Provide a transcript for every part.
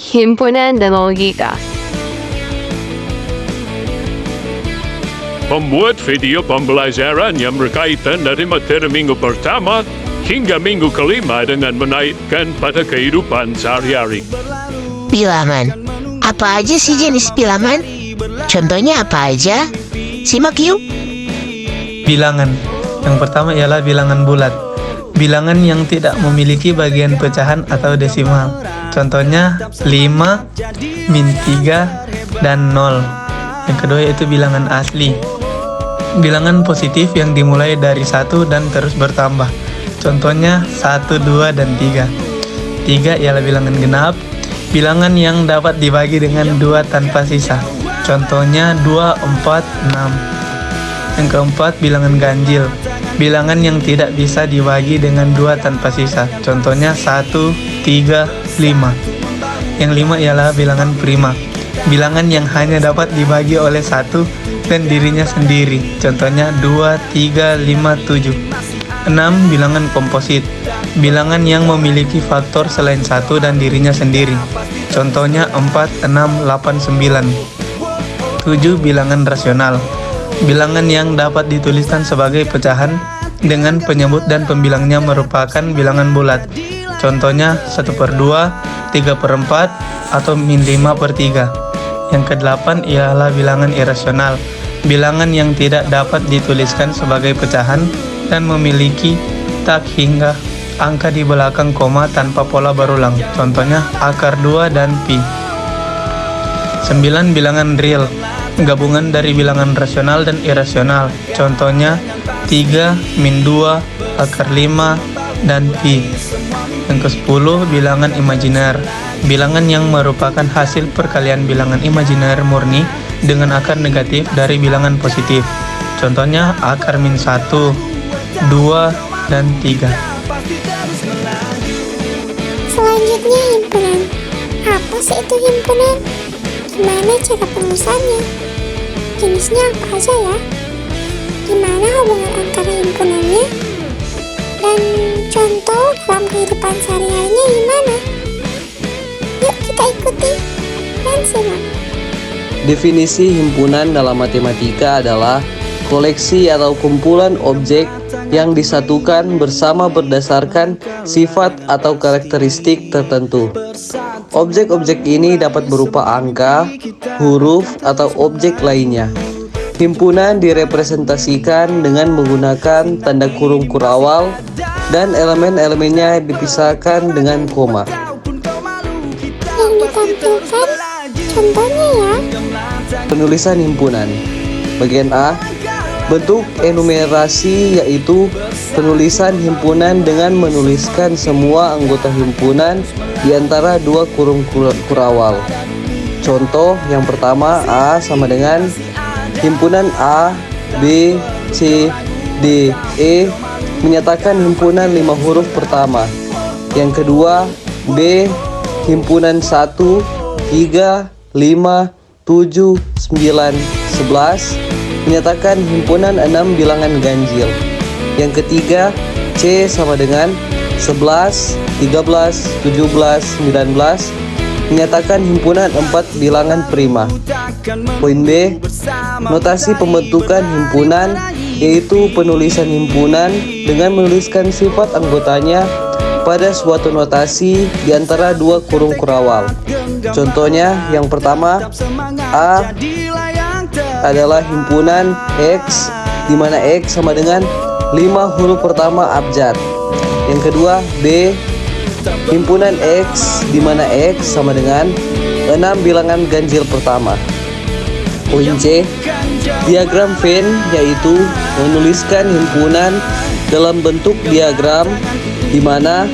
himpunan dan logika. Membuat video pembelajaran yang berkaitan dari materi minggu pertama hingga minggu kelima dengan menaikkan pada kehidupan sehari-hari. Bilangan. Apa aja sih jenis bilangan? Contohnya apa aja? Simak yuk. Bilangan. Yang pertama ialah bilangan bulat. Bilangan yang tidak memiliki bagian pecahan atau desimal. Contohnya 5, min 3, dan 0. Yang kedua yaitu bilangan asli. Bilangan positif yang dimulai dari 1 dan terus bertambah. Contohnya 1, 2, dan 3. 3 ialah bilangan genap. Bilangan yang dapat dibagi dengan 2 tanpa sisa. Contohnya 2, 4, 6. Yang keempat, bilangan ganjil. Bilangan yang tidak bisa dibagi dengan 2 tanpa sisa. Contohnya 1, 3, 5. Yang 5 ialah bilangan prima. Bilangan yang hanya dapat dibagi oleh 1 dan dirinya sendiri. Contohnya 2, 3, 5, 7. 6. Bilangan komposit. Bilangan yang memiliki faktor selain 1 dan dirinya sendiri. Contohnya 4, 6, 8, 9. 7. Bilangan rasional. Bilangan yang dapat dituliskan sebagai pecahan dengan penyebut dan pembilangnya merupakan bilangan bulat. Contohnya 1/2, 3/4, atau min 5/3. Yang ke-8 ialah bilangan irasional. Bilangan yang tidak dapat dituliskan sebagai pecahan dan memiliki tak hingga angka di belakang koma tanpa pola berulang. Contohnya akar 2 dan pi. 9. Bilangan real. Gabungan dari bilangan rasional dan irasional. Contohnya 3, min 2, akar 5, dan pi. Yang ke-10. Bilangan imajiner. Bilangan yang merupakan hasil perkalian bilangan imajiner murni dengan akar negatif dari bilangan positif. Contohnya akar min 1, 2, dan 3. Selanjutnya himpunan. Apa sih itu himpunan? Gimana cara penulisannya? Jenisnya apa aja ya? Gimana hubungan antara himpunannya? Dan contoh dalam kehidupan sehari-harinya gimana? Yuk kita ikuti dan simak. Definisi himpunan dalam matematika adalah koleksi atau kumpulan objek yang disatukan bersama berdasarkan sifat atau karakteristik tertentu. Objek-objek ini dapat berupa angka, huruf, atau objek lainnya. Himpunan direpresentasikan dengan menggunakan tanda kurung kurawal dan elemen-elemennya dipisahkan dengan koma. Yang ditampilkan contohnya ya. Penulisan himpunan. Bagian A. Bentuk enumerasi yaitu penulisan himpunan dengan menuliskan semua anggota himpunan di antara 2 kurung kurawal. Contoh yang pertama, A sama dengan himpunan A, B, C, D, E menyatakan himpunan 5 huruf pertama. Yang kedua, B, himpunan 1, 3, 5, 7, 9, 11 menyatakan himpunan 6 bilangan ganjil. Yang ketiga, C sama dengan 11, 13, 17, 19 menyatakan himpunan 4 bilangan prima. Poin B, notasi pembentukan himpunan yaitu penulisan himpunan dengan menuliskan sifat anggotanya pada suatu notasi di antara 2 kurung kurawal. Contohnya yang pertama, A adalah himpunan X di mana X sama dengan 5 huruf pertama abjad. Yang kedua, B himpunan X di mana X sama dengan 6 bilangan ganjil pertama. Poin C, diagram Venn yaitu menuliskan himpunan dalam bentuk diagram di mana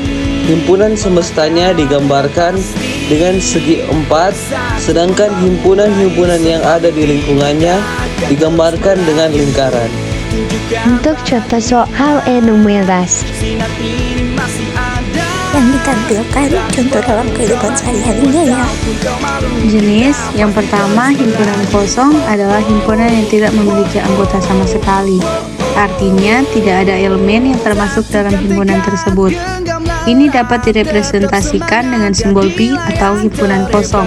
himpunan semestanya digambarkan dengan segi 4, sedangkan himpunan-himpunan yang ada di lingkungannya digambarkan dengan lingkaran. Untuk contoh soal enumerasi. Yang ditampilkan contoh dalam kehidupan sehari-harinya ya. Jenis yang pertama, himpunan kosong adalah himpunan yang tidak memiliki anggota sama sekali. Artinya tidak ada elemen yang termasuk dalam himpunan tersebut. Ini dapat direpresentasikan dengan simbol pi atau himpunan kosong.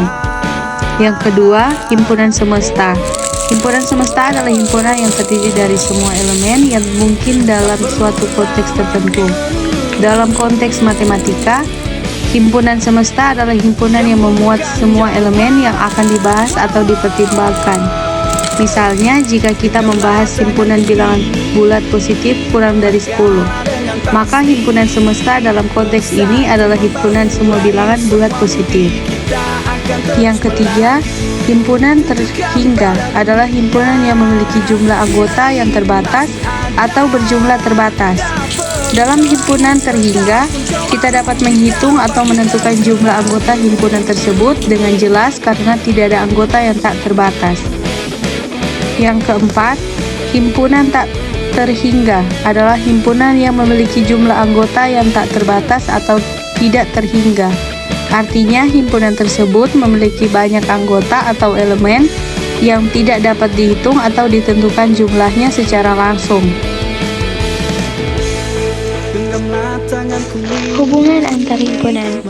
Yang kedua, himpunan semesta. Himpunan semesta adalah himpunan yang terdiri dari semua elemen yang mungkin dalam suatu konteks tertentu. Dalam konteks matematika, himpunan semesta adalah himpunan yang memuat semua elemen yang akan dibahas atau dipertimbangkan. Misalnya, jika kita membahas himpunan bilangan bulat positif kurang dari 10, maka himpunan semesta dalam konteks ini adalah himpunan semua bilangan bulat positif. Yang ketiga, himpunan terhingga adalah himpunan yang memiliki jumlah anggota yang terbatas atau berjumlah terbatas. Dalam himpunan terhingga, kita dapat menghitung atau menentukan jumlah anggota himpunan tersebut dengan jelas karena tidak ada anggota yang tak terbatas. Yang keempat, himpunan tak terhingga adalah himpunan yang memiliki jumlah anggota yang tak terbatas atau tidak terhingga. Artinya, himpunan tersebut memiliki banyak anggota atau elemen yang tidak dapat dihitung atau ditentukan jumlahnya secara langsung. Hubungan antar himpunan.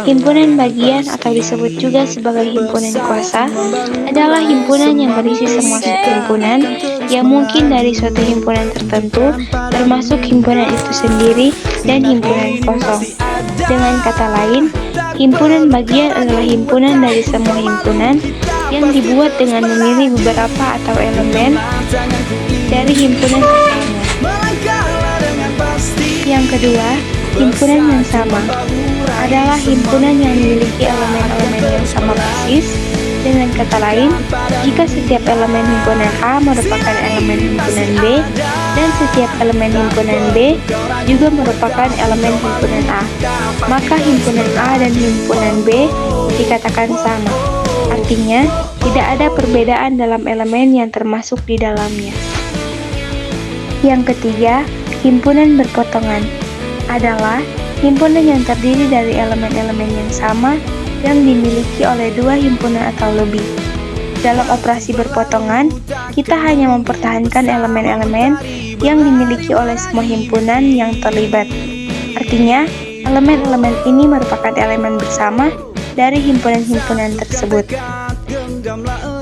Himpunan bagian atau disebut juga sebagai himpunan kuasa adalah himpunan yang berisi semua himpunan yang mungkin dari suatu himpunan tertentu, termasuk himpunan itu sendiri dan himpunan kosong. Dengan kata lain, himpunan bagian adalah himpunan dari semua himpunan yang dibuat dengan memilih beberapa atau elemen dari himpunan pertama. Yang kedua, himpunan yang sama adalah himpunan yang memiliki elemen-elemen yang sama persis. Dengan kata lain, jika setiap elemen himpunan A merupakan elemen himpunan B dan setiap elemen himpunan B juga merupakan elemen himpunan A, maka himpunan A dan himpunan B dikatakan sama. Artinya, tidak ada perbedaan dalam elemen yang termasuk di dalamnya. Yang ketiga, himpunan berpotongan adalah himpunan yang terdiri dari elemen-elemen yang sama yang dimiliki oleh dua himpunan atau lebih. Dalam operasi berpotongan, kita hanya mempertahankan elemen-elemen yang dimiliki oleh semua himpunan yang terlibat. Artinya, elemen-elemen ini merupakan elemen bersama dari himpunan-himpunan tersebut.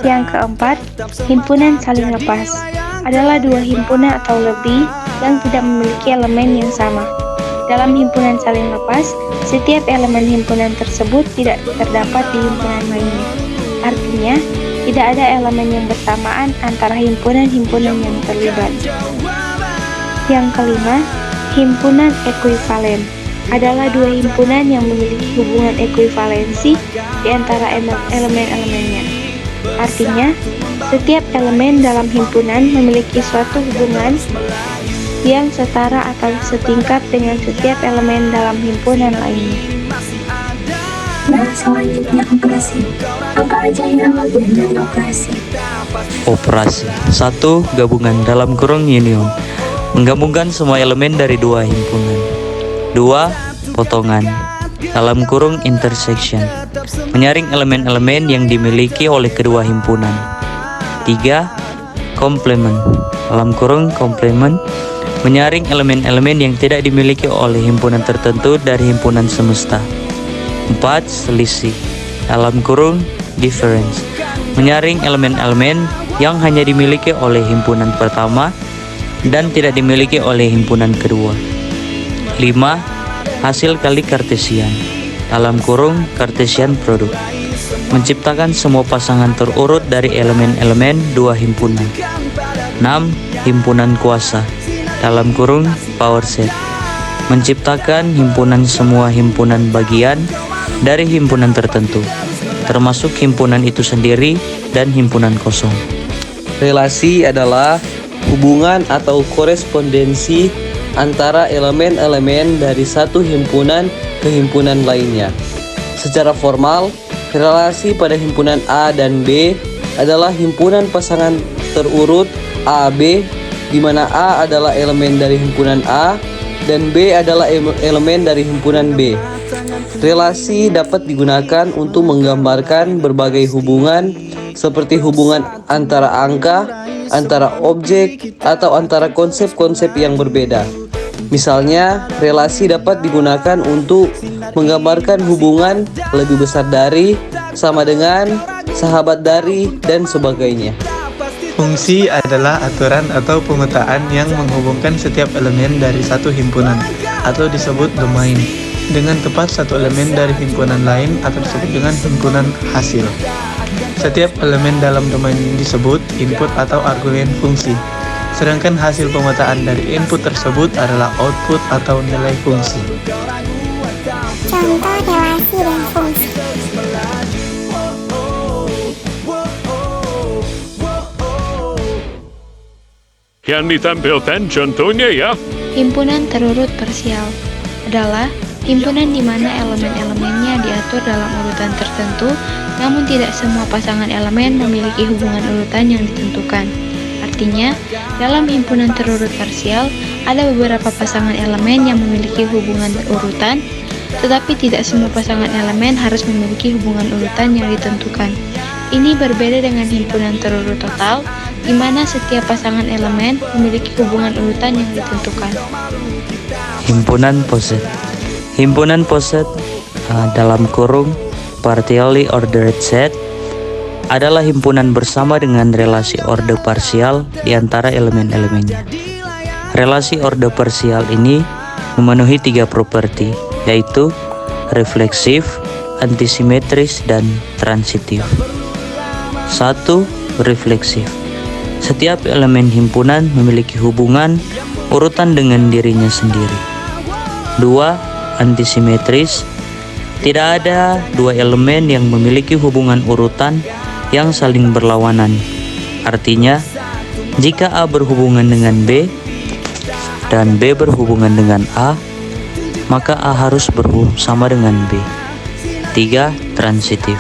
Yang keempat, himpunan saling lepas adalah dua himpunan atau lebih yang tidak memiliki elemen yang sama. Dalam himpunan saling lepas, setiap elemen himpunan tersebut tidak terdapat di himpunan lainnya. Artinya, tidak ada elemen yang bersamaan antara himpunan-himpunan yang terlibat. Yang kelima, himpunan ekuivalen adalah dua himpunan yang memiliki hubungan ekuivalensi di antara elemen-elemennya. Artinya, setiap elemen dalam himpunan memiliki suatu hubungan yang setara atau setingkat dengan setiap elemen dalam himpunan lainnya. Selanjutnya operasi. Apa aja yang ada dari operasi? Operasi 1. Gabungan dalam kurung union, menggabungkan semua elemen dari dua himpunan. 2. Potongan dalam kurung intersection, menyaring elemen-elemen yang dimiliki oleh kedua himpunan. 3. Komplement dalam kurung komplement, menyaring elemen-elemen yang tidak dimiliki oleh himpunan tertentu dari himpunan semesta. 4. Selisih dalam kurung difference, menyaring elemen-elemen yang hanya dimiliki oleh himpunan pertama dan tidak dimiliki oleh himpunan kedua. 5. Hasil kali Kartesian dalam kurung Cartesian product, menciptakan semua pasangan terurut dari elemen-elemen dua himpunan. 6. Himpunan kuasa dalam kurung power set, menciptakan himpunan semua himpunan bagian dari himpunan tertentu, termasuk himpunan itu sendiri dan himpunan kosong. Relasi adalah hubungan atau korespondensi antara elemen-elemen dari satu himpunan ke himpunan lainnya. Secara formal, relasi pada himpunan A dan B adalah himpunan pasangan terurut A-B, di mana A adalah elemen dari himpunan A dan B adalah elemen dari himpunan B. Relasi dapat digunakan untuk menggambarkan berbagai hubungan seperti hubungan antara angka, antara objek, atau antara konsep-konsep yang berbeda. Misalnya, relasi dapat digunakan untuk menggambarkan hubungan lebih besar dari, sama dengan, sahabat dari, dan sebagainya. Fungsi adalah aturan atau pemetaan yang menghubungkan setiap elemen dari satu himpunan atau disebut domain dengan tepat satu elemen dari himpunan lain atau disebut dengan himpunan hasil. Setiap elemen dalam domain disebut input atau argumen fungsi. Sedangkan hasil pemetaan dari input tersebut adalah output atau nilai fungsi. Contoh relasi dan fungsi. Yang ditampilkan contohnya ya. Himpunan terurut parsial adalah himpunan di mana elemen-elemennya diatur dalam urutan tertentu, namun tidak semua pasangan elemen memiliki hubungan urutan yang ditentukan. Artinya, dalam himpunan terurut parsial, ada beberapa pasangan elemen yang memiliki hubungan urutan, tetapi tidak semua pasangan elemen harus memiliki hubungan urutan yang ditentukan. Ini berbeda dengan himpunan terurut total, di mana setiap pasangan elemen memiliki hubungan urutan yang ditentukan. Himpunan poset. Himpunan poset dalam kurung partially ordered set adalah himpunan bersama dengan relasi orde parsial di antara elemen-elemennya. Relasi orde parsial ini memenuhi 3 properti, yaitu refleksif, antisimetris, dan transitif. 1. Refleksif. Setiap elemen himpunan memiliki hubungan urutan dengan dirinya sendiri. 2. Antisimetris. Tidak ada dua elemen yang memiliki hubungan urutan yang saling berlawanan. Artinya, jika A berhubungan dengan B dan B berhubungan dengan A, maka A harus sama dengan B. 3. Transitif.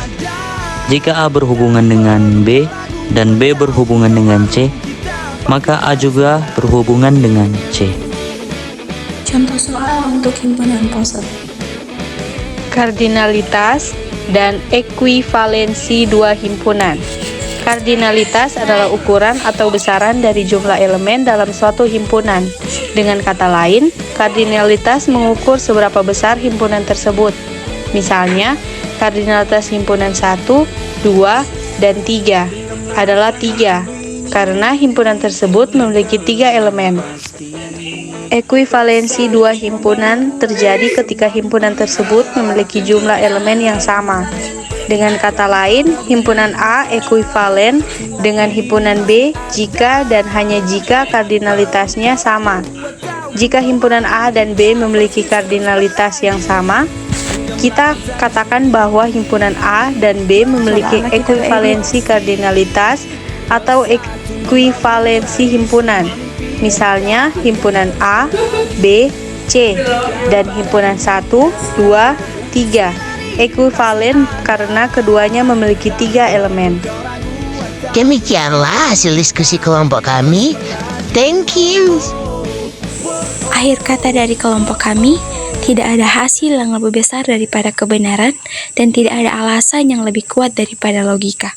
Jika A berhubungan dengan B dan B berhubungan dengan C, maka A juga berhubungan dengan C. Contoh soal untuk himpunan poset. Kardinalitas dan ekuivalensi dua himpunan. Kardinalitas adalah ukuran atau besaran dari jumlah elemen dalam suatu himpunan. Dengan kata lain, kardinalitas mengukur seberapa besar himpunan tersebut. Misalnya, kardinalitas himpunan 1, 2, dan 3 adalah 3, karena himpunan tersebut memiliki 3 elemen. Ekuivalensi dua himpunan terjadi ketika himpunan tersebut memiliki jumlah elemen yang sama. Dengan kata lain, himpunan A ekuivalen dengan himpunan B jika dan hanya jika kardinalitasnya sama. Jika himpunan A dan B memiliki kardinalitas yang sama, kita katakan bahwa himpunan A dan B memiliki ekuivalensi kardinalitas atau ekuivalensi himpunan. Misalnya, himpunan A, B, C, dan himpunan 1, 2, 3 ekuivalen karena keduanya memiliki 3 elemen. Demikianlah hasil diskusi kelompok kami. Thank you. Akhir kata dari kelompok kami, tidak ada hasil yang lebih besar daripada kebenaran dan tidak ada alasan yang lebih kuat daripada logika.